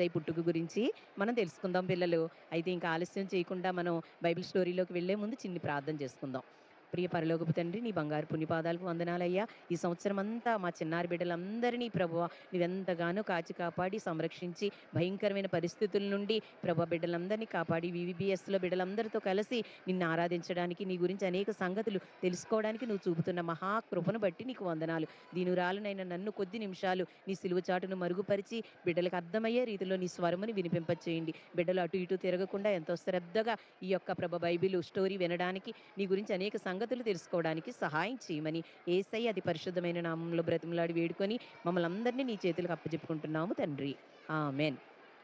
యేసయ్య పుట్టుక గురించి మనం తెలుసుకుందాం పిల్లలు. అయితే ఇంకా ఆలస్యం చేయకుండా మనం బైబిల్ స్టోరీలోకి వెళ్ళే ముందు చిన్ని ప్రార్థన చేసుకుందాం. ప్రియ పరలోకపు తండ్రి, నీ బంగారు పుణ్యపాదాలకు వందనాలయ్యా. ఈ సంవత్సరమంతా మా చిన్నారి బిడ్డలందరినీ ప్రభువా నీవెంతగానో కాచి కాపాడి సంరక్షించి భయంకరమైన పరిస్థితుల నుండి బిడ్డలందరినీ కాపాడి వీవీబీఎస్‌లో బిడ్డలందరితో కలిసి నిన్ను ఆరాధించడానికి, నీ గురించి అనేక సంగతులు తెలుసుకోవడానికి నువ్వు చూపుతున్న మహా కృపను బట్టి నీకు వందనాలు. దీనురాలునైన నన్ను కొద్ది నిమిషాలు నీ సిలువ చాటును మరుగుపరిచి బిడ్డలకు అర్థమయ్యే రీతిలో నీ స్వరముని వినిపింపచేయండి. బిడ్డలు అటు ఇటు తిరగకుండా ఎంతో శ్రద్ధగా ఈ యొక్క బైబిలు స్టోరీ వినడానికి, నీ గురించి అనేక సంగతులు తెలుసుకోవడానికి సహాయం చేయమని యేసయ్య అతి పరిశుద్ధమైన నామంలో బ్రతిమలాడి వేడుకొని మమ్మల్ని అందరినీ నీ చేతులకు అప్పజెప్పుకుంటున్నాము తండ్రి. ఆమేన్.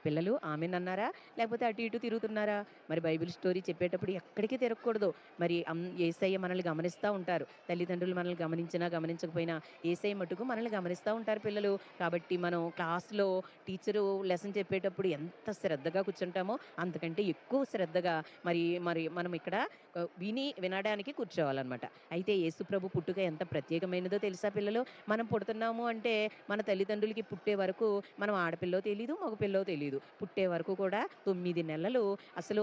పిల్లలు ఆమెన్ అన్నారా? లేకపోతే అటు ఇటు తిరుగుతున్నారా? మరి బైబిల్ స్టోరీ చెప్పేటప్పుడు ఎక్కడికి తిరగకూడదు. మరి యేసయ్య మనల్ని గమనిస్తా ఉంటారు. తల్లిదండ్రులు మనల్ని గమనించినా, గమనించకపోయినా యేసయ్య మట్టుకు మనల్ని గమనిస్తా ఉంటారు పిల్లలు. కాబట్టి మనం క్లాస్‌లో టీచరు లెసన్ చెప్పేటప్పుడు ఎంత శ్రద్ధగా కూర్చుంటామో, అంతకంటే ఎక్కువ శ్రద్ధగా మరి మరి మనం ఇక్కడ వినడానికి కూర్చోవాలనమాట. అయితే యేసుప్రభు పుట్టుక ఎంత ప్రత్యేకమైనదో తెలుసా పిల్లలు? మనం పుడుతున్నాము అంటే మన తల్లిదండ్రులకి పుట్టే వరకు మనం ఆడపిల్లో తెలీదు, మగపిల్లో తెలీదు. పుట్టే వరకు కూడా 9 నెలలు అసలు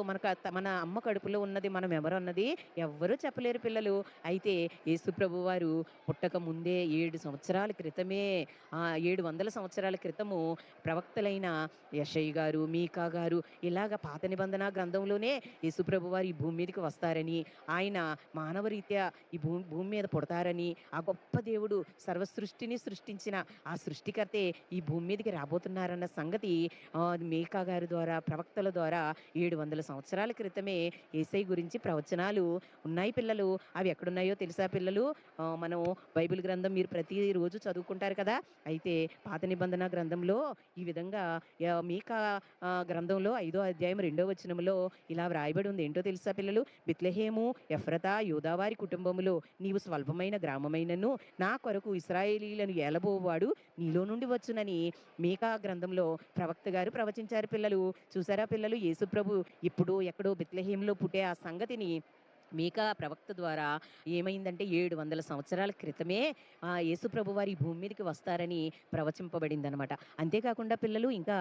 మన అమ్మ కడుపులో ఉన్నది మనం ఎవరన్నది ఎవ్వరూ చెప్పలేరు పిల్లలు. అయితే యేసుప్రభు వారు పుట్టక ముందే 7 సంవత్సరాల క్రితమే 700 సంవత్సరాల క్రితము ప్రవక్తలైన యెషయి గారు, మీకా గారు ఇలాగ పాత నిబంధన గ్రంథంలోనే యేసుప్రభు వారు ఈ భూమి మీదకి వస్తారని, ఆయన మానవరీత్యా ఈ భూమి మీద పుడతారని, ఆ గొప్ప దేవుడు సర్వ సృష్టిని సృష్టించిన ఆ సృష్టికర్తే ఈ భూమి మీదకి రాబోతున్నారన్న సంగతి మీకా గారి ద్వారా, ప్రవక్తల ద్వారా 700 సంవత్సరాల క్రితమే యేసయ్య గురించి ప్రవచనాలు ఉన్నాయి పిల్లలు. అవి ఎక్కడున్నాయో తెలుసా పిల్లలు? మనం బైబిల్ గ్రంథం మీరు ప్రతిరోజు చదువుకుంటారు కదా! అయితే పాత నిబంధన గ్రంథంలో ఈ విధంగా మీకా గ్రంథంలో 5వ అధ్యాయం 2వ వచనంలో ఇలా వ్రాయబడి ఉంది. ఏంటో తెలుసా పిల్లలు? బెత్లెహేము ఎఫ్రతా యూదావారి కుటుంబములో నీవు స్వల్పమైన గ్రామమైనను నా కొరకు ఇశ్రాయేలీయులను ఏలబోవాడు నీలో నుండి వచ్చునని మీకా గ్రంథంలో ప్రవక్త గారు ప్రవచించారు పిల్లలు. చూసారా పిల్లలు? యేసుప్రభు ఇప్పుడు ఎక్కడో బెత్లెహేములో పుట్టే ఆ సంగతిని మీకా ప్రవక్త ద్వారా ఏమైందంటే 700 సంవత్సరాల క్రితమే యేసుప్రభు వారు ఈ భూమి మీదకి వస్తారని ప్రవచింపబడిందనమాట. అంతేకాకుండా పిల్లలు ఇంకా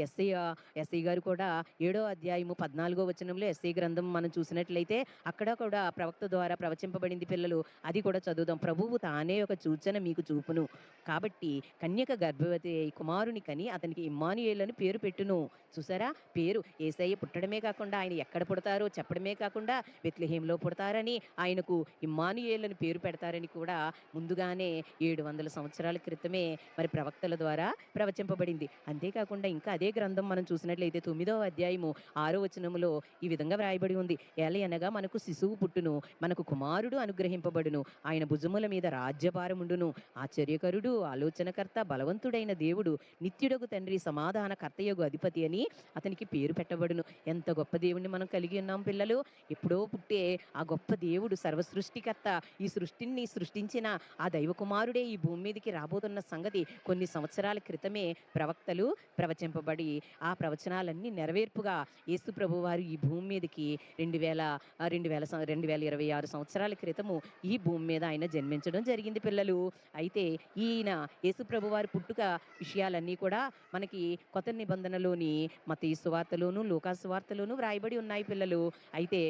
ఎస్ఐ గారు కూడా 7వ అధ్యాయము 14వ వచనంలో ఎస్ఐ గ్రంథం మనం చూసినట్లయితే అక్కడ కూడా ప్రవక్త ద్వారా ప్రవచింపబడింది పిల్లలు. అది కూడా చదువుదాం. ప్రభువు తానే ఒక సూచన మీకు చూపును. కాబట్టి కన్యక గర్భవతి అయి కుమారుని కని అతనికి ఇమ్మానుయేలు అని పేరు పెట్టును. చూసారా? పేరు యేసయ్య పుట్టడమే కాకుండా ఆయన ఎక్కడ పుడతారో చెప్పడమే కాకుండా బెత్లెహేంలో పుడతారని, ఆయనకు ఇమ్మానుయేలు అని పేరు పెడతారని కూడా ముందుగానే 700 సంవత్సరాల క్రితమే మరి ప్రవక్తల ద్వారా ప్రవచింపబడింది. అంతేకాకుండా ఇంకా అదే గ్రంథం మనం చూసినట్లయితే 9వ అధ్యాయము 6వ వచనములో ఈ విధంగా వ్రాయబడి ఉంది. ఏలయనగా మనకు శిశువు పుట్టును, మనకు కుమారుడు అనుగ్రహింపబడును, ఆయన భుజముల మీద రాజ్యభారముండును, ఆశ్చర్యకరుడు, ఆలోచనకర్త, బలవంతుడైన దేవుడు, నిత్యుడగు తండ్రి, సమాధాన కర్తయగు అధిపతి అని అతనికి పేరు పెట్టబడును. ఎంత గొప్ప దేవుణ్ణి మనం కలిగి ఉన్నాం పిల్లలు. ఎప్పుడో పుట్టే ఆ గొప్ప దేవుడు సర్వ సృష్టికర్త, ఈ సృష్టిని సృష్టించిన ఆ దైవ కుమారుడే ఈ భూమి మీదకి రాబోతున్న సంగతి కొన్ని సంవత్సరాల క్రితమే ప్రవక్తలు ప్రవచింపబడి ఆ ప్రవచనాలన్నీ నెరవేర్పుగా యేసు ప్రభు వారు ఈ భూమి మీదకి 2026 సంవత్సరాల క్రితము ఈ భూమి మీద ఆయన జన్మించడం జరిగింది పిల్లలు. అయితే ఈయన యేసు ప్రభు వారి పుట్టుక విషయాలన్నీ కూడా మనకి కొత్త నిబంధనలోని మత్తయి సువార్తలోను, లూకా సువార్తలోను వ్రాయబడి ఉన్నాయి పిల్లలు. అయితే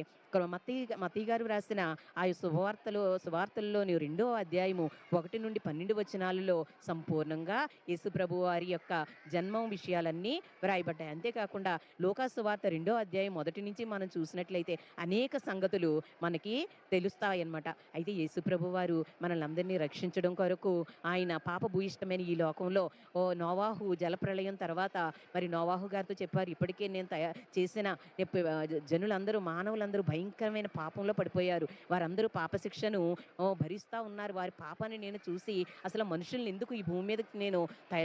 మత్తయి గారు వ్రాసిన ఆ సువార్తల్లోని 2వ అధ్యాయము 1 నుండి 12 వచనాలలో సంపూర్ణంగా యేసు ప్రభు వారి యొక్క జన్మం విషయాలన్నీ వ్రాయబడ్డాయి. అంతేకాకుండా లూకా సువార్త 2వ అధ్యాయం 1 నుంచి మనం చూసినట్లయితే అనేక సంగతులు మనకి తెలుస్తాయన్నమాట. అయితే యేసు ప్రభు వారు మనల్ని రక్షించడం కొరకు ఆయన పాపభూయిష్టమైన ఈ లోకంలో నోవాహు జలప్రళయం తర్వాత మరి నోవాహు గారితో చెప్పారు, ఇప్పటికే నేను చేసిన జనులందరూ మానవులందరూ భయంకరమైన పాపంలో పడిపోయారు. వారందరూ పాప శిక్షను భరిస్తా ఉన్నారు. వారి పాపాన్ని నేను చూసి అసలు మనుషుల్ని ఎందుకు ఈ భూమి మీదకి నేను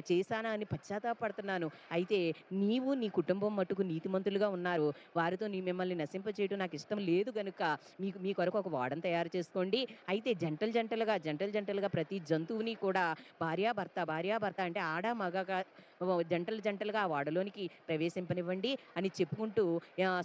చేశానా అని పశ్చాత్తాపడుతున్నాను. అయితే నీవు నీ కుటుంబం మట్టుకు నీతిమంతులుగా ఉన్నారు. వారితో మిమ్మల్ని నశింపచేయడం నాకు ఇష్టం లేదు గనుక మీ కొరకు ఒక ఓడను తయారు చేసుకోండి. అయితే జంటలుగా ప్రతి జంతువుని కూడా భార్యాభర్త అంటే ఆడ మగ జంటలు జంటలుగా ఆ ఓడలోనికి ప్రవేశింపనివ్వండి అని చెప్పుకుంటూ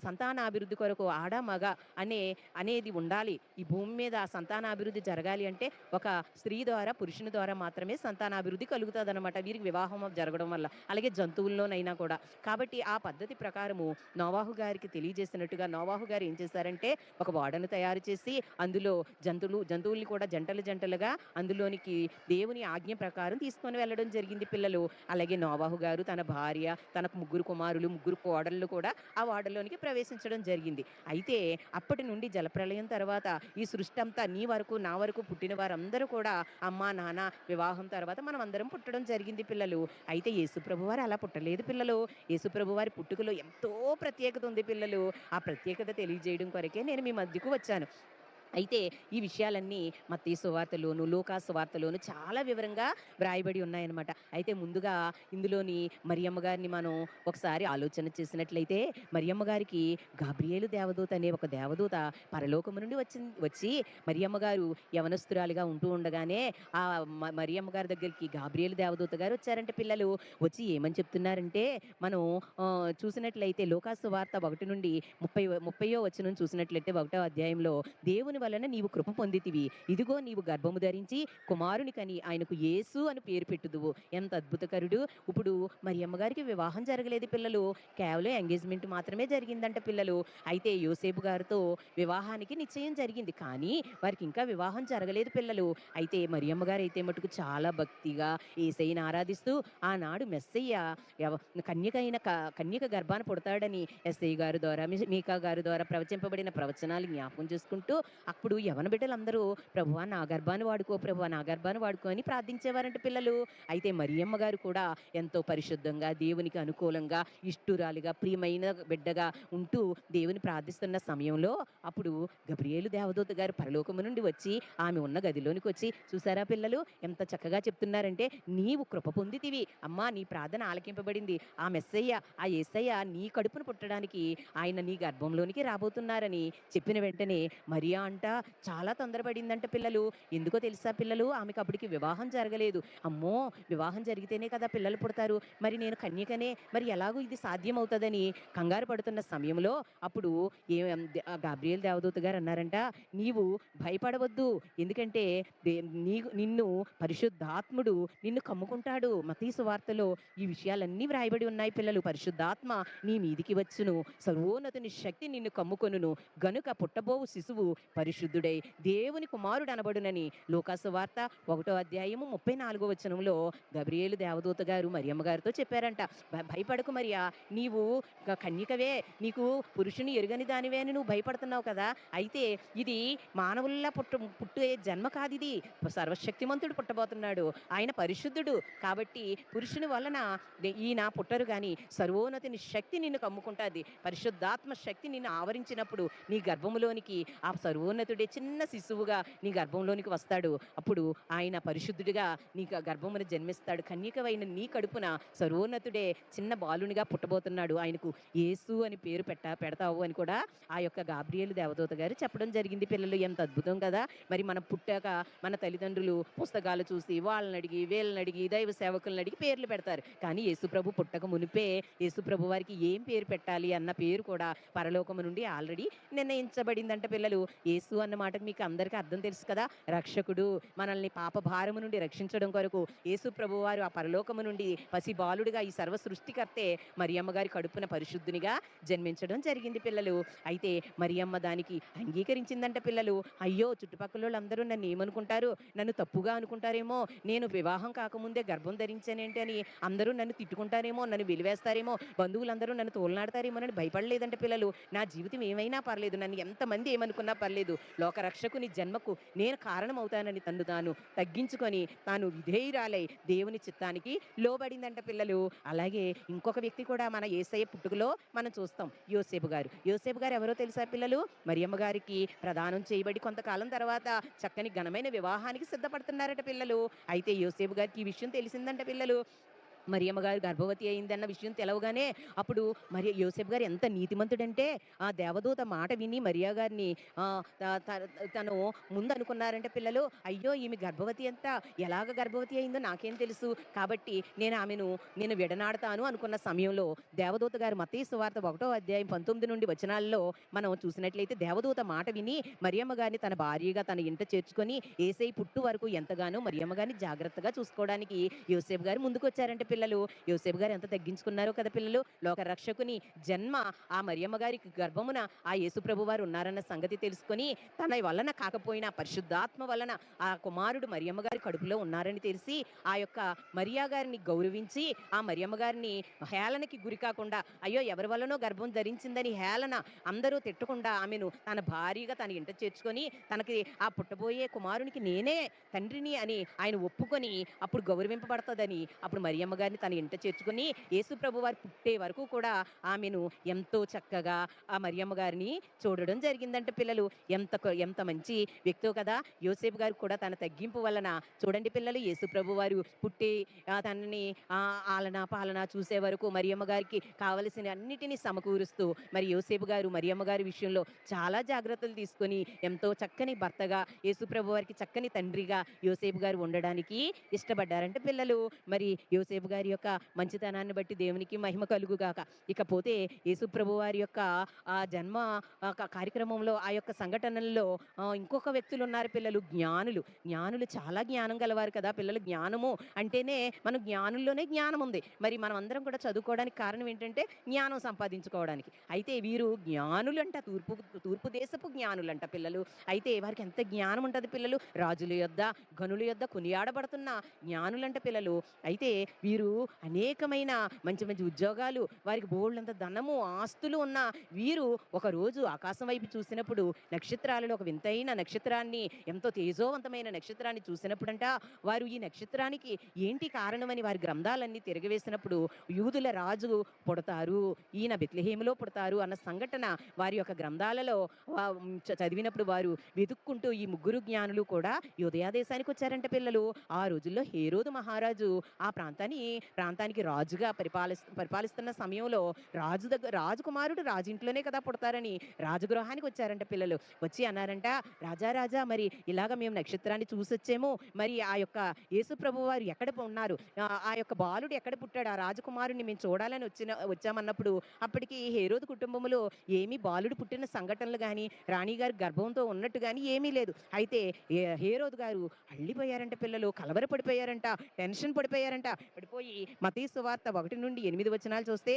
సంతానాభివృద్ధి కొరకు ఆడ, మగ అనే అనేది ఉండాలి. ఈ భూమి మీద సంతానాభివృద్ధి జరగాలి అంటే ఒక స్త్రీ ద్వారా, పురుషుని ద్వారా మాత్రమే సంతానాభివృద్ధి కలుగుతదనమాట. వీరికి వివాహం జరగడం వల్ల. అలాగే జంతువుల్లోనైనా కూడా. కాబట్టి ఆ పద్ధతి ప్రకారము నోవాహు గారికి తెలియజేసినట్టుగా నోవాహు గారు ఏం చేశారంటే, ఒక ఓడను తయారు చేసి అందులో జంతువుల్ని కూడా జంటలు జంటలుగా అందులోనికి దేవుని ఆజ్ఞ ప్రకారం తీసుకొని వెళ్ళడం జరిగింది పిల్లలు. అలాగే నోవాహు గారు, తన భార్య, తనకు ముగ్గురు కుమారులు, ముగ్గురు కోడళ్ళు కూడా ఆ ఓడలోనికి ప్రవేశించడం జరిగింది. అయితే అప్పటి నుండి జలప్రళయం తర్వాత ఈ సృష్టి అంతా నీ వరకు, నా వరకు పుట్టిన వారందరూ కూడా అమ్మా, నాన్న వివాహం తర్వాత మనం అందరం పుట్టడం జరిగింది పిల్లలు. అయితే యేసుప్రభు వారు అలా పుట్టలేదు పిల్లలు. యేసుప్రభు వారి పుట్టుకలో ఎంతో ప్రత్యేకత ఉంది పిల్లలు. ఆ ప్రత్యేకత తెలియజేయడం కొరకే నేను మీ మధ్యకు వచ్చాను. అయితే ఈ విషయాలన్నీ మత్తయి సువార్తలోను, లూకా సువార్తలోను చాలా వివరంగా వ్రాయబడి ఉన్నాయన్నమాట. అయితే ముందుగా ఇందులోని మరియమ్మ గారిని మనం ఒకసారి ఆలోచన చేసినట్లయితే, మరియమ్మ గారికి గాబ్రియేలు దేవదూత అనే ఒక దేవదూత పరలోకము నుండి వచ్చి మరియమ్మ గారు యవనస్తురాలిగా ఉంటూ ఉండగానే మరియమ్మ గారి దగ్గరికి గాబ్రియేలు దేవదూత గారు వచ్చారంట పిల్లలు. వచ్చి ఏమని చెప్తున్నారంటే, మనం చూసినట్లయితే లూకా సువార్త 1 నుండి 30 వచనం చూసినట్లయితే 1వ అధ్యాయంలో దేవుని వలన నీవు కృప పొందితివి. ఇదిగో నీవు గర్భము ధరించి కుమారుని కని ఆయనకు యేసు అని పేరు పెట్టుదువు. ఎంత అద్భుతకరుడు. ఇప్పుడు మరి అమ్మగారికి వివాహం జరగలేదు పిల్లలు. కేవలం ఎంగేజ్‌మెంట్ మాత్రమే జరిగిందంట పిల్లలు. అయితే యోసేపు గారితో వివాహానికి నిశ్చయం జరిగింది. కానీ వారికి ఇంకా వివాహం జరగలేదు పిల్లలు. అయితే మరియమ్మ గారైతే మటుకు చాలా భక్తిగా యేసయ్యని ఆరాధిస్తూ ఆనాడు మెస్సయ్య ఎవ కన్యక గర్భాన పుడతాడని యేసయ్య గారి ద్వారా, మీకా గారి ద్వారా ప్రవచింపబడిన ప్రవచనాలు జ్ఞాపకం చేసుకుంటూ అప్పుడు యవ్వన బిడ్డలందరూ ప్రభువా నా గర్భాన్ని వాడుకో, ప్రభువా నా గర్భాన్ని వాడుకో అని ప్రార్థించేవారంట పిల్లలు. అయితే మరియమ్మ గారు కూడా ఎంతో పరిశుద్ధంగా, దేవునికి అనుకూలంగా, ఇష్టురాలిగా, ప్రియమైన బిడ్డగా ఉంటూ దేవుని ప్రార్థిస్తున్న సమయంలో అప్పుడు గబ్రియేలు దేవదూత గారు పరలోకము నుండి వచ్చి ఆమె ఉన్న గదిలోనికి వచ్చి, చూసారా పిల్లలు ఎంత చక్కగా చెప్తున్నారంటే, నీవు కృప పొందితివి అమ్మా, నీ ప్రార్థన ఆలకింపబడింది. ఆ మెస్సయ్య, ఆ యేసయ్య నీ కడుపున పుట్టడానికి ఆయన నీ గర్భంలోనికి రాబోతున్నారని చెప్పిన వెంటనే మరియా అంట చాలా తొందరపడిందంట పిల్లలు. ఎందుకో తెలుసా పిల్లలు, ఆమెకు అప్పటికి వివాహం జరగలేదు. అమ్మో, వివాహం జరిగితేనే కదా పిల్లలు పుడతారు, మరి నేను కన్యకనే, మరి ఎలాగో ఇది సాధ్యమవుతుందని కంగారు పడుతున్న సమయంలో అప్పుడు గాబ్రియేలు దేవదూత గారు అన్నారంట, నీవు భయపడవద్దు, ఎందుకంటే నిన్ను పరిశుద్ధాత్ముడు నిన్ను కమ్ముకుంటాడు. మత్తయి సువార్తలో ఈ విషయాలన్నీ వ్రాయబడి ఉన్నాయి పిల్లలు. పరిశుద్ధాత్మ నీ మీదికి వచ్చును, సర్వోన్నతుని శక్తి నిన్ను కమ్ముకొనును, గనుక పుట్టబోవు శిశువు పరిశుద్ధుడై దేవుని కుమారుడు అనబడునని లూకా సువార్త 1వ అధ్యాయము 34వ వచనంలో గబ్రియేలు దేవదూత గారు మరియమ్మ గారితో చెప్పారంట. భయపడకు మరియా, నీవు కన్యకవే, నీకు పురుషుని ఎరుగని దానివే అని నువ్వు భయపడుతున్నావు కదా. అయితే ఇది మానవుల్లా పుట్టే జన్మ కాదిది, సర్వశక్తిమంతుడు పుట్టబోతున్నాడు, ఆయన పరిశుద్ధుడు. కాబట్టి పురుషుని వలన ఈయన పుట్టరు గాని సర్వోన్నతిని శక్తి నిన్ను కమ్ముకుంటుంది. పరిశుద్ధాత్మ శక్తి నిన్ను ఆవరించినప్పుడు నీ గర్భములోనికి ఆ సర్వోన్నతుడే చిన్న శిశువుగా నీ గర్భంలోనికి వస్తాడు. అప్పుడు ఆయన పరిశుద్ధుడిగా నీ గర్భమున జన్మిస్తాడు. కన్యకవైన నీ కడుపున సర్వోన్నతుడే చిన్న బాలునిగా పుట్టబోతున్నాడు, ఆయనకు యేసు అని పేరు పెడతావు అని కూడా ఆ యొక్క గాబ్రియేలు దేవదూత గారు చెప్పడం జరిగింది పిల్లలు. ఎంత అద్భుతం కదా. మరి మనం పుట్టాక మన తల్లిదండ్రులు పుస్తకాలు చూసి వాళ్ళని అడిగి వీళ్ళని అడిగి దైవ సేవకులను అడిగి పేర్లు పెడతారు. కానీ యేసుప్రభు పుట్టక మునిపే యేసుప్రభు వారికి ఏం పేరు పెట్టాలి అన్న పేరు కూడా పరలోకము నుండి ఆల్రెడీ నిర్ణయించబడిందంట పిల్లలు. యేసు అన్న మాటకు మీకు అందరికీ అర్థం తెలుసు కదా, రక్షకుడు, మనల్ని పాప భారము నుండి రక్షించడం కొరకు యేసు ప్రభు వారు ఆ పరలోకము నుండి పసి బాలుడుగా ఈ సర్వ సృష్టికర్తే మరియమ్మ గారి కడుపున పరిశుద్ధునిగా జన్మించడం జరిగింది పిల్లలు. అయితే మరియమ్మ దానికి అంగీకరించిందంట పిల్లలు. అయ్యో, చుట్టుపక్కల వాళ్ళందరూ నన్ను ఏమనుకుంటారు, నన్ను తప్పుగా అనుకుంటారేమో, నేను వివాహం కాకముందే గర్భం ధరించానేంటి అని అందరూ నన్ను తిట్టుకుంటారేమో, నన్ను వెలివేస్తారేమో, బంధువులందరూ నన్ను తోలనాడతారేమో అని భయపడలేదంట పిల్లలు. నా జీవితం ఏమైనా పర్లేదు, నన్ను ఎంతమంది ఏమనుకున్నా పర్లేదు, లోకరక్షకుని జన్మకు నేను కారణమవుతానని తన్ను తాను తగ్గించుకొని తాను విధేయురాలై దేవుని చిత్తానికి లోబడిందంట పిల్లలు. అలాగే ఇంకొక వ్యక్తి కూడా మన యేసయ్య పుట్టుకలో మనం చూస్తాం, యోసేపు గారు. యోసేపు గారు ఎవరో తెలుసా పిల్లలు, మరియమ్మ గారికి ప్రదానం చేయబడి కొంతకాలం తర్వాత చక్కని ఘనమైన వివాహానికి సిద్ధపడుతున్నారట పిల్లలు. అయితే యోసేపు గారికి ఈ విషయం తెలిసిందంట పిల్లలు. మరియమ్మ గారు గర్భవతి అయిందన్న విషయం తెలవగానే అప్పుడు మరి యోసేపు గారు ఎంత నీతిమంతుడంటే ఆ దేవదూత మాట విని మరియా గారిని తను ముందు అనుకున్నారంటే పిల్లలు, అయ్యో ఈమె గర్భవతి అంతా ఎలాగ గర్భవతి అయిందో నాకేం తెలుసు, కాబట్టి నేను విడనాడతాను అనుకున్న సమయంలో దేవదూత గారు మత్తయి సువార్త 1వ అధ్యాయం 19 నుండి వచనాల్లో మనం చూసినట్లయితే దేవదూత మాట విని మరియమ్మ గారిని తన భార్యగా తన ఇంట చేర్చుకొని ఏసై పుట్టు వరకు ఎంతగానో మరియమ్మ గారిని జాగ్రత్తగా చూసుకోవడానికి యోసేపు గారు ముందుకొచ్చారంటే పిల్లలు. యోసేపు గారు ఎంత తగ్గించుకున్నారో కదా పిల్లలు. లోక రక్షకుని జన్మ ఆ మరియమ్మ గారికి గర్భమున ఆ యేసుప్రభు వారు ఉన్నారన్న సంగతి తెలుసుకొని తన వలన కాకపోయినా పరిశుద్ధాత్మ వలన ఆ కుమారుడు మరియమ్మ గారి కడుపులో ఉన్నారని తెలిసి ఆ యొక్క మరియా గారిని గౌరవించి ఆ మరియమ్మ గారిని హేళనకి గురి కాకుండా, అయ్యో ఎవరి వల్లనో గర్భం ధరించిందని హేళన అందరూ తిట్టకుండా ఆమెను తన భార్యగా తన ఇంట చేర్చుకొని తనకి ఆ పుట్టబోయే కుమారునికి నేనే తండ్రిని అని ఆయన ఒప్పుకొని అప్పుడు గౌరవింపబడతదని అప్పుడు మరియమ్మ గారిని తన ఇంట చేర్చుకొని యేసు ప్రభు వారు పుట్టే వరకు కూడా ఆమెను ఎంతో చక్కగా ఆ మరియమ్మ గారిని చూడడం జరిగిందంటే పిల్లలు. ఎంత మంచి వ్యక్తో కదా. యోసేపు గారు కూడా తన తగ్గింపు వలన చూడండి పిల్లలు, యేసు ప్రభు వారు పుట్టి తనని ఆలన పాలన చూసే వరకు మరియమ్మ గారికి కావలసిన అన్నిటినీ సమకూరుస్తూ మరి యోసేపు గారు మరియమ్మ గారి విషయంలో చాలా జాగ్రత్తలు తీసుకొని ఎంతో చక్కని భర్తగా యేసు ప్రభు వారికి చక్కని తండ్రిగా యోసేపు గారు ఉండడానికి ఇష్టపడ్డారంటే పిల్లలు. మరి యోసేపు గారి యొక్క మంచితనాన్ని బట్టి దేవునికి మహిమ కలుగుగాక. ఇకపోతే యేసు ప్రభు వారి యొక్క ఆ జన్మ కార్యక్రమంలో ఆ యొక్క సంఘటనల్లో ఇంకొక వ్యక్తులు ఉన్నారు పిల్లలు, జ్ఞానులు చాలా జ్ఞానం గలవారు కదా పిల్లలు. జ్ఞానము అంటేనే మన జ్ఞానుల్లోనే జ్ఞానం ఉంది. మరి మనం అందరం కూడా చదువుకోవడానికి కారణం ఏంటంటే జ్ఞానం సంపాదించుకోవడానికి. అయితే వీరు జ్ఞానులంట, తూర్పు దేశపు జ్ఞానులంట పిల్లలు. అయితే వారికి ఎంత జ్ఞానం ఉంటుంది పిల్లలు, రాజుల యొద్ద గనుల యొద్ద కొనియాడబడుతున్న జ్ఞానులంట పిల్లలు. అయితే వీరు అనేకమైన మంచి మంచి ఉద్యోగాలు, వారికి బోల్డంత ధనము ఆస్తులు ఉన్న వీరు ఒకరోజు ఆకాశం వైపు చూసినప్పుడు నక్షత్రాలలో ఒక వింతైన నక్షత్రాన్ని, ఎంతో తేజోవంతమైన నక్షత్రాన్ని చూసినప్పుడంట వారు ఈ నక్షత్రానికి ఏంటి కారణమని వారి గ్రంథాలన్నీ తిరగవేసినప్పుడు యూదుల రాజు పుడతారు, ఈయన బెత్లెహేములో పుడతారు అన్న సంఘటన వారి యొక్క గ్రంథాలలో చదివినప్పుడు వారు వెతుక్కుంటూ ఈ ముగ్గురు జ్ఞానులు కూడా యూదయ దేశానికి వచ్చారంట పిల్లలు. ఆ రోజుల్లో హేరోదు మహారాజు ఆ ప్రాంతానికి రాజుగా పరిపాలిస్తున్న సమయంలో రాజకుమారుడు రాజింట్లోనే కదా పుడతారని రాజగృహానికి వచ్చారంట పిల్లలు. వచ్చి అన్నారంట, రాజా మరి ఇలాగ మేము నక్షత్రాన్ని చూసొచ్చేమో, మరి ఆ యొక్క యేసు ప్రభు వారు ఎక్కడ ఉన్నారు, ఆ యొక్క బాలుడు ఎక్కడ పుట్టాడు, ఆ రాజకుమారుడిని మేము చూడాలని వచ్చామన్నప్పుడు అప్పటికి హేరోదు కుటుంబంలో ఏమీ బాలుడు పుట్టిన సంఘటనలు కానీ రాణిగారు గర్భంతో ఉన్నట్టు కానీ ఏమీ లేదు. అయితే హేరోదు గారు అల్లిపోయారంట పిల్లలు, కలవరపడిపోయారంట, టెన్షన్ పడిపోయారంట. పడిపోయి మత్తయి సువార్త 1 నుండి 8 వచనాలు చూస్తే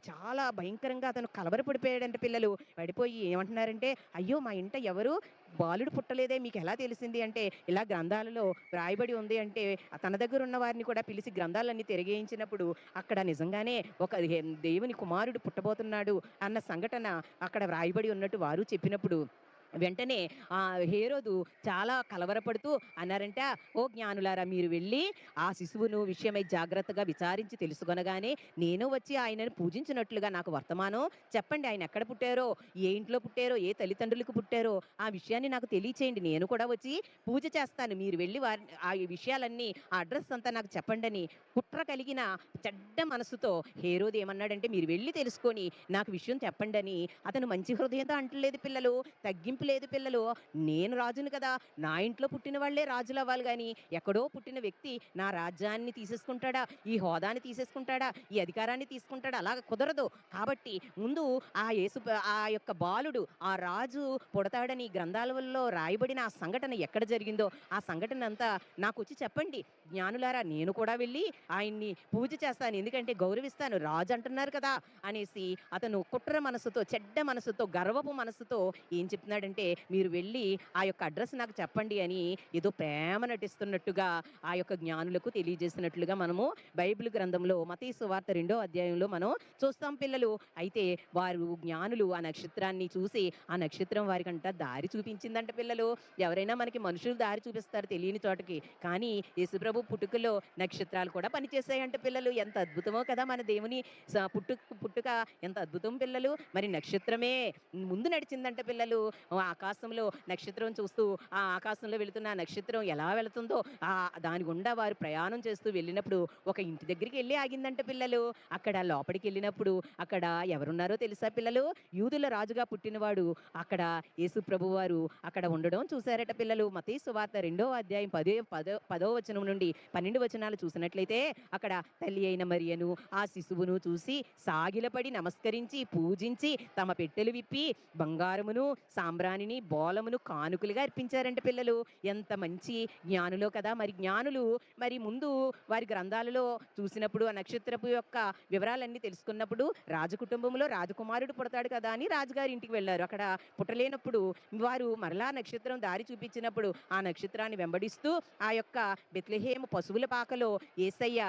చాలా భయంకరంగా అతను కలవరపడిపోయాడంట పిల్లలు. పడిపోయి ఏమంటున్నారంటే, అయ్యో మా ఇంట ఎవరు బాలుడు పుట్టలేదే, మీకు ఎలా తెలిసింది అంటే, ఇలా గ్రంథాలలో రాయబడి ఉంది అంటే తన దగ్గర ఉన్న వారిని కూడా పిలిచి గ్రంథాలన్నీ తిరగేయించినప్పుడు అక్కడ నిజంగానే ఒక దేవుని కుమారుడు పుట్టబోతున్నాడు అన్న సంఘటన అక్కడ వ్రాయబడి ఉన్నట్టు వారు చెప్పినప్పుడు వెంటనే హేరోదు చాలా కలవరపడుతూ అన్నారంట, ఓ జ్ఞానులారా, మీరు వెళ్ళి ఆ శిశువును విషయమై జాగ్రత్తగా విచారించి తెలుసుకొనగానే నేను వచ్చి ఆయనను పూజించినట్లుగా నాకు వర్తమానం చెప్పండి. ఆయన ఎక్కడ పుట్టారో, ఏ ఇంట్లో పుట్టారో, ఏ తల్లిదండ్రులకు పుట్టారో ఆ విషయాన్ని నాకు తెలియచేయండి, నేను కూడా వచ్చి పూజ చేస్తాను. మీరు వెళ్ళి ఆ విషయాలన్నీ, ఆ అడ్రస్ అంతా నాకు చెప్పండి అని కుట్ర కలిగిన చెడ్డ మనసుతో హేరోదు ఏమన్నాడంటే, మీరు వెళ్ళి తెలుసుకొని నాకు విషయం చెప్పండి అని. అతను మంచి హృదయంతో అంటలేదు పిల్లలు, తగ్గింపు లేదు పిల్లలు. నేను రాజును కదా, నా ఇంట్లో పుట్టిన వాళ్ళే రాజులు అవ్వాలి కానీ ఎక్కడో పుట్టిన వ్యక్తి నా రాజ్యాన్ని తీసేసుకుంటాడా, ఈ హోదాని తీసేసుకుంటాడా, ఈ అధికారాన్ని తీసుకుంటాడా, అలాగ కుదరదు. కాబట్టి ముందు ఆ యొక్క బాలుడు, ఆ రాజు పుడతాడని గ్రంథాలలో రాయబడిన ఆ సంఘటన ఎక్కడ జరిగిందో ఆ సంఘటన అంతా నాకు వచ్చి చెప్పండి జ్ఞానులారా, నేను కూడా వెళ్ళి ఆయన్ని పూజ చేస్తాను, ఎందుకంటే గౌరవిస్తాను, రాజు అంటున్నారు కదా అనేసి అతను కుట్ర మనసుతో, చెడ్డ మనసుతో, గర్వపు మనసుతో ఏం చెప్తున్నాడంటే, మీరు వెళ్ళి ఆ యొక్క అడ్రస్ నాకు చెప్పండి అని ఏదో ప్రేమ నటిస్తున్నట్టుగా ఆ యొక్క జ్ఞానులకు తెలియజేసినట్లుగా మనము బైబిల్ గ్రంథంలో మత్తయి సువార్త 2వ అధ్యాయంలో మనం చూస్తాం పిల్లలు. అయితే వారు జ్ఞానులు ఆ నక్షత్రాన్ని చూసి ఆ నక్షత్రం వారికంట దారి చూపించిందంట పిల్లలు. ఎవరైనా మనకి మనుషులు దారి చూపిస్తారు తెలియని చోటకి, కానీ యేసుప్రభు యేసుప్రభు పుట్టుకలో నక్షత్రాలు కూడా పనిచేసాయంట పిల్లలు. ఎంత అద్భుతమో కదా! మన దేవుని పుట్టుక ఎంత అద్భుతం పిల్లలు. మరి నక్షత్రమే ముందు నడిచిందంట పిల్లలు. ఆకాశంలో నక్షత్రం చూస్తూ, ఆ ఆకాశంలో వెళుతున్న ఆ నక్షత్రం ఎలా వెళుతుందో, దాని గుండా వారు ప్రయాణం చేస్తూ వెళ్ళినప్పుడు ఒక ఇంటి దగ్గరికెళ్ళి ఆగిందంట పిల్లలు. అక్కడ లోపలికెళ్ళినప్పుడు అక్కడ ఎవరున్నారో తెలుసా పిల్లలు? యూదుల రాజుగా పుట్టినవాడు అక్కడ యేసు ప్రభువారు అక్కడ ఉండడం చూసారట పిల్లలు. మత్తయి సువార్త 2వ అధ్యాయం 10వ వచనం నుండి 12 వచనాలు చూసినట్లయితే అక్కడ తల్లి అయిన మరియను, ఆ శిశువును చూసి సాగిలపడి నమస్కరించి, పూజించి తమ పెట్టెలు విప్పి బంగారమును, సాంబ్రాణిని, బోలమును కానుకలుగా అర్పించారంట పిల్లలు. ఎంత మంచి జ్ఞానులో కదా! మరి జ్ఞానులు మరి ముందు వారి గ్రంథాలలో చూసినప్పుడు ఆ నక్షత్రపు యొక్క వివరాలన్నీ తెలుసుకున్నప్పుడు రాజకుటుంబంలో రాజకుమారుడు పుడతాడు కదా అని రాజుగారి ఇంటికి వెళ్లారు. అక్కడ పుట్టలేనప్పుడు వారు మరలా నక్షత్రం దారి చూపించినప్పుడు ఆ నక్షత్రాన్ని వెంబడిస్తూ ఆ యొక్క బెత్లెహేము పశువుల పాకలో యేసయ్య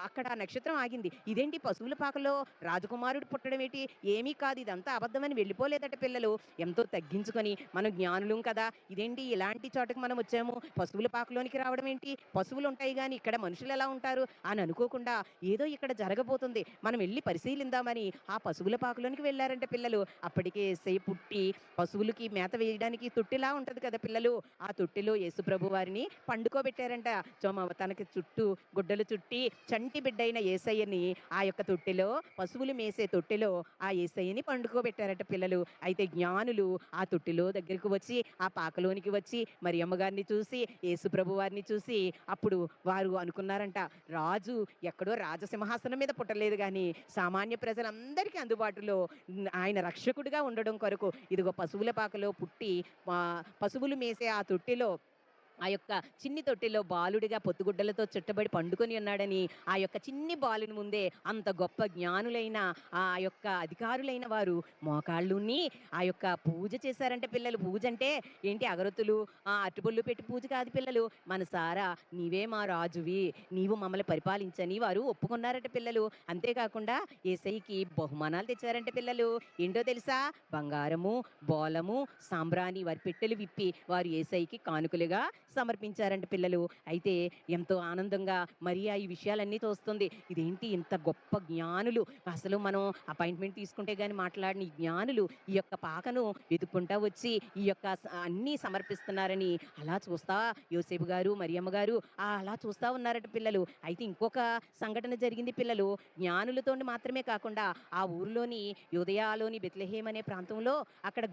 అక్కడ ఆ నక్షత్రం ఆగింది. ఇదేంటి పశువుల పాకలో రాజకుమారుడు పుట్టడం ఏంటి? ఏమీ కాదు, ఇదంతా అబద్ధమని వెళ్ళిపోలేదట పిల్లలు. ఎంతో తగ్గించుకొని మనం జ్ఞానులం కదా, ఇదేంటి ఇలాంటి చోటకి మనం వచ్చాము, పశువుల పాకలోనికి రావడం ఏంటి? పశువులు ఉంటాయి గాని ఇక్కడ మనుషులు ఎలా ఉంటారు అని అనుకోకుండా ఏదో ఇక్కడ జరగబోతుంది, మనం వెళ్ళి పరిశీలిద్దామని ఆ పశువుల పాకలోనికి వెళ్ళారంట పిల్లలు. అప్పటికే యేసయ్య పుట్టి పశువులకి మేత వేయడానికి తొట్టిలా ఉంటది కదా పిల్లలు, ఆ తొట్టిలో యేసుప్రభు వారిని పండుకోబెట్టారంట. తనకి చుట్టూ గుడ్డలు చుట్టి చంటి బిడ్డైన యేసయ్యని ఆ యొక్క తొట్టిలో, పశువులు మేసే తొట్టిలో ఆ యేసయ్యని పండుకోబెట్టారట పిల్లలు. అయితే జ్ఞానులు ఆ తొట్టిలో దగ్గరికి వచ్చి, ఆ పాకలోనికి వచ్చి మరియమ్మ గారిని చూసి, యేసుప్రభు వారిని చూసి అప్పుడు వారు అనుకున్నారంట, రాజు ఎక్కడో రాజసింహాసనం మీద పుట్టలేదు గాని సామాన్య ప్రజలందరికీ అందుబాటులో ఆయన రక్షకుడిగా ఉండడం కొరకు ఇదిగో పశువుల పాకలో పుట్టి పశువులు మేసే ఆ తొట్టిలో, ఆ యొక్క చిన్ని తొట్టిలో బాలుడిగా పొత్తుగుడ్డలతో చుట్టబడి పండుకొని ఉన్నాడని ఆ యొక్క చిన్ని బాలుని ముందే అంత గొప్ప జ్ఞానులైన ఆ యొక్క అధికారులైన వారు మోకాళ్ళుని ఆ యొక్క పూజ చేశారంటే పిల్లలు. పూజ అంటే ఏంటి? అగరొత్తులు అరటిపళ్ళు పెట్టి పూజ కాదు పిల్లలు. మనసారా నీవే మా రాజువి, నీవు మమ్మల్ని పరిపాలించని వారు ఒప్పుకున్నారట పిల్లలు. అంతేకాకుండా యేసయ్యకి బహుమానాలు తెచ్చారంటే పిల్లలు. ఏంటో తెలుసా? బంగారము, బోలము, సాంబ్రాణి వారి పెట్టెలు విప్పి వారు యేసయ్యకి కానుకలుగా సమర్పించారంట పిల్లలు. అయితే ఎంతో ఆనందంగా మరియా ఈ విషయాలన్నీ తోస్తుంది. ఇదేంటి ఇంత గొప్ప జ్ఞానులు, అసలు మనం అపాయింట్మెంట్ తీసుకుంటే గాని మాట్లాడని ఈ జ్ఞానులు ఈ యొక్క పాకను వెతుక్కుంటా వచ్చి ఈ యొక్క అన్నీ సమర్పిస్తున్నారని అలా చూస్తా యోసేపు గారు, మరియమ్మ గారు అలా చూస్తా ఉన్నారట పిల్లలు. అయితే ఇంకొక సంఘటన జరిగింది పిల్లలు. జ్ఞానులతో మాత్రమే కాకుండా ఆ ఊరిలోని యూదయలోని బెత్లెహేం అనే ప్రాంతంలో అక్కడ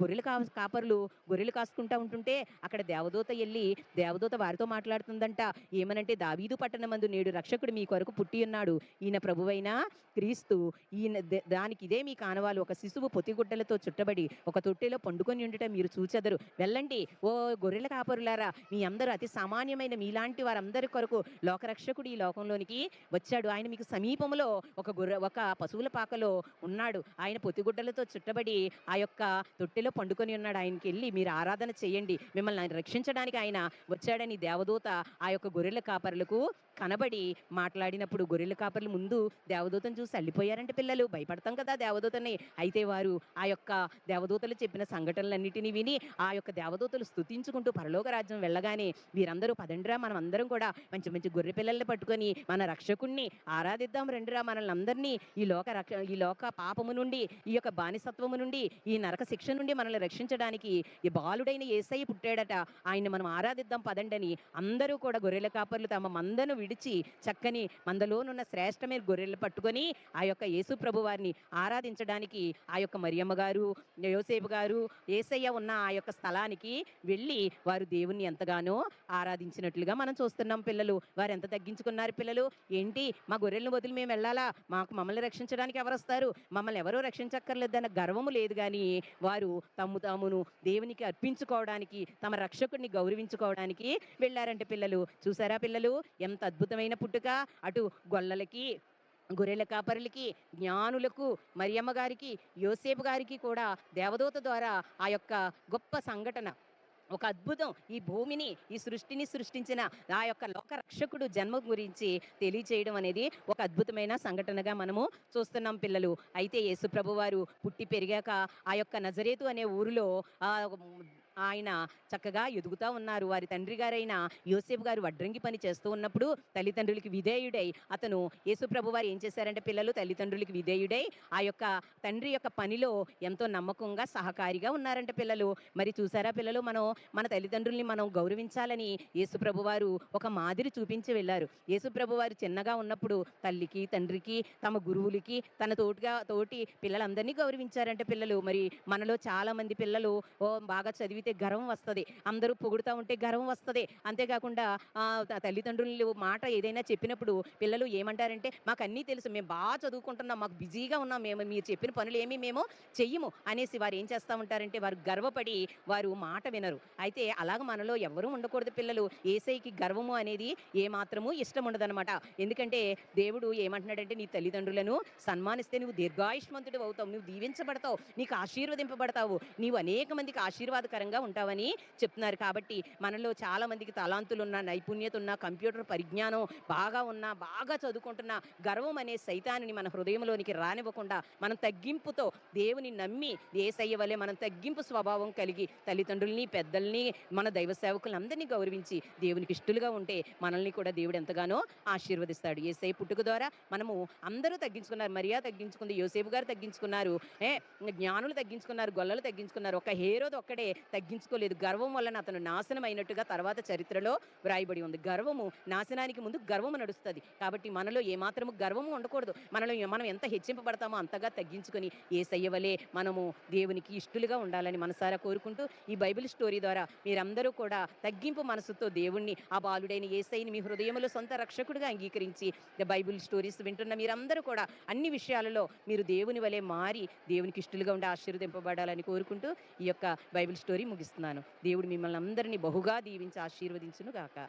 కాపరులు గొర్రెలు కాసుకుంటా ఉంటుంటే అక్కడ దేవదూత వెళ్ళి దేవదూత వారితో మాట్లాడుతుందంట. ఏమనంటే, దావీదు పట్టణమందు నేడు రక్షకుడు మీ కొరకు పుట్టి ఉన్నాడు, ఈయన ప్రభువైన క్రీస్తు, ఈయన దానికి ఇదే మీ కానవాలు, ఒక శిశువు పొత్తిగుడ్డలతో చుట్టబడి ఒక తొట్టెలో పండుకొని ఉండటం మీరు చూచెదరు. వెళ్ళండి ఓ గొర్రెల కాపరులారా, మీ అందరూ అతి సామాన్యమైన మీలాంటి వారందరి కొరకు లోకరక్షకుడు ఈ లోకంలోనికి వచ్చాడు. ఆయన మీకు సమీపంలో ఒక పశువుల పాకలో ఉన్నాడు. ఆయన పొత్తిగుడ్డలతో చుట్టబడి ఆ యొక్క తొట్టెలో పండుకొని ఉన్నాడు. ఆయనకి వెళ్ళి మీరు ఆరాధన చేయండి, మిమ్మల్ని ఆయన రక్షించడానికి ఆయన వచ్చాడని దేవదూత ఆ యొక్క గొర్రెల కాపరులకు కనబడి మాట్లాడినప్పుడు గొర్రెల కాపర్లు ముందు దేవదూతను చూసి అల్లిపోయారంటే పిల్లలు. భయపడతాం కదా దేవదూతని. అయితే వారు ఆ యొక్క దేవదూతలు చెప్పిన సంఘటనలన్నిటినీ విని ఆ యొక్క దేవదూతలు స్తుతించుకుంటూ పరలోక రాజ్యం వెళ్ళగానే వీరందరూ పదండ్రా మనం అందరం కూడా మంచి మంచి గొర్రె పిల్లల్ని పట్టుకొని మన రక్షకుణ్ణి ఆరాధిద్దాం రండిరా, మనల్ని అందరినీ ఈ లోక పాపము నుండి, ఈ యొక్క బానిసత్వము నుండి, ఈ నరక శిక్ష నుండి మనల్ని రక్షించడానికి ఈ బాలుడైన యేసయ్య పుట్టాడట, ఆయన్ని మనం ఆరాధిద్దాం పదండని అందరూ కూడా గొర్రెల కాపర్లు తమ మందను విడిచి చక్కని మందలోనున్న శ్రేష్టమైన గొర్రెలు పట్టుకొని ఆ యొక్క యేసు ప్రభు వారిని ఆరాధించడానికి ఆ యొక్క మరియమ్మ గారు, యోసేపు గారు యేసయ్య ఉన్న ఆ యొక్క స్థలానికి వెళ్ళి వారు దేవుణ్ణి ఎంతగానో ఆరాధించినట్లుగా మనం చూస్తున్నాం పిల్లలు. వారు ఎంత తగ్గించుకున్నారు పిల్లలు. ఏంటి మా గొర్రెలను వదిలి మేము వెళ్ళాలా, మమ్మల్ని రక్షించడానికి ఎవరు వస్తారు, మమ్మల్ని ఎవరో రక్షించక్కర్లేదన్న గర్వము లేదు కానీ వారు తామును దేవునికి అర్పించుకోవడానికి, తమ రక్షకుడిని గౌరవించుకోవడానికి వెళ్ళారంటే పిల్లలు. చూసారా పిల్లలు, ఎంత అద్భుతమైన పుట్టుక. అటు గొల్లలకి, గొర్రెల కాపరులకి, జ్ఞానులకు, మరియమ్మ గారికి, యోసేపు గారికి కూడా దేవదూత ద్వారా ఆ యొక్క గొప్ప సంఘటన, ఒక అద్భుతం, ఈ భూమిని, ఈ సృష్టిని సృష్టించిన ఆ యొక్క లోక రక్షకుడు జన్మ గురించి తెలియచేయడం అనేది ఒక అద్భుతమైన సంఘటనగా మనము చూస్తున్నాం పిల్లలు. అయితే యేసు ప్రభు వారు పుట్టి పెరిగాక ఆ యొక్క నజరేతు అనే ఊరిలో ఆయన చక్కగా ఎదుగుతా ఉన్నారు. వారి తండ్రి గారైన యోసేపు గారు వడ్రంగి పని చేస్తూ ఉన్నప్పుడు తల్లిదండ్రులకి విధేయుడై అతను యేసుప్రభు వారు ఏం చేశారంటే పిల్లలు తల్లిదండ్రులకి విధేయుడై ఆ యొక్క తండ్రి యొక్క పనిలో ఎంతో నమ్మకంగా సహకారిగా ఉన్నారంట పిల్లలు. మరి చూసారా పిల్లలు, మన తల్లిదండ్రుల్ని మనం గౌరవించాలని యేసుప్రభు వారు ఒక మాదిరి చూపించి వెళ్ళారు. యేసుప్రభు వారు చిన్నగా ఉన్నప్పుడు తల్లికి, తండ్రికి, తమ గురువులకి, తన తోటి పిల్లలందరినీ గౌరవించారంట పిల్లలు. మరి మనలో చాలా మంది పిల్లలు బాగా చదివితే గర్వం వస్తది. అందరూ పొగుడుతా ఉంటే గర్వం వస్తది. అంతేకాకుండా తల్లిదండ్రులు మాట ఏదైనా చెప్పినప్పుడు పిల్లలు ఏమంటారంటే, "మాకన్నీ తెలుసు. మేము చదువుకుంటున్నాం. మాకు బిజీగా ఉన్నాం. మీరు చెప్పిన పనులేమి మేము చెయ్యము" అనేసి వారు ఏం చేస్తా ఉంటారంటే వారు గర్వపడి వారు మాట వినరు. అయితే అలాగ మనలో ఎవ్వరూ ఉండకూడదు పిల్లలు. యేసయ్యకి గర్వము అనేది ఏమాత్రము ఇష్టం ఉండదనమాట. ఎందుకంటే దేవుడు ఏమంటున్నాడంటే, "నీ తల్లిదండ్రులను సన్మానిస్తే నువ్వు దీర్ఘాయుష్మంతుడు అవుతావు. నువ్వు దీవించబడతావు. నీకు ఆశీర్వదింపబడతావు. నీవు అనేక మందికి ఆశీర్వాదకరంగా ఉంటావని" చెప్తున్నారు. కాబట్టి మనలో చాలా మందికి తలాంతులున్న, నైపుణ్యత ఉన్న, కంప్యూటర్ పరిజ్ఞానం బాగా ఉన్న, బాగా చదువుకుంటున్న గర్వం అనే సైతాన్ని మన హృదయంలోనికి రానివ్వకుండా మనం తగ్గింపుతో దేవుని నమ్మి యేసయ్య వలె మనం తగ్గింపు స్వభావం కలిగి తల్లిదండ్రుల్ని, పెద్దల్ని, మన దైవ సేవకులను అందరినీ గౌరవించి దేవునికి ఇష్టలుగా ఉంటే మనల్ని కూడా దేవుడు ఎంతగానో ఆశీర్వదిస్తాడు. యేసయ్య పుట్టుక ద్వారా మనము అందరూ తగ్గించుకున్నారు. మరియా తగ్గించుకుంది, యోసేపు గారు తగ్గించుకున్నారు, జ్ఞానులు తగ్గించుకున్నారు, గొల్లలు తగ్గించుకున్నారు. ఒక హేరోదు ఒక్కడే తగ్గించుకోలేదు. గర్వం వలన అతను నాశనం అయినట్టుగా తర్వాత చరిత్రలో వ్రాయబడి ఉంది. గర్వము నాశనానికి ముందు గర్వము నడుస్తుంది. కాబట్టి మనలో ఏమాత్రము గర్వము ఉండకూడదు. మనం ఎంత హెచ్చింపబడతామో అంతగా తగ్గించుకొని యేసయ్య వలె మనము దేవునికి ఇష్టలుగా ఉండాలని మనసారా కోరుకుంటూ ఈ బైబిల్ స్టోరీ ద్వారా మీరందరూ కూడా తగ్గింపు మనసుతో దేవుణ్ణి, ఆ బాలుడైన యేసయ్యని మీ హృదయములో సొంత రక్షకుడిగా అంగీకరించి బైబిల్ స్టోరీస్ వింటున్న మీరందరూ కూడా అన్ని విషయాలలో మీరు దేవుని వలె మారి దేవునికి ఇష్టలుగా ఉండి ఆశీర్వదింపబడాలని కోరుకుంటూ ఈ యొక్క బైబిల్ స్టోరీ ముగిస్తున్నాను. దేవుడు మిమ్మల్ని అందరినీ బహుగా దీవించి ఆశీర్వదించును గాక.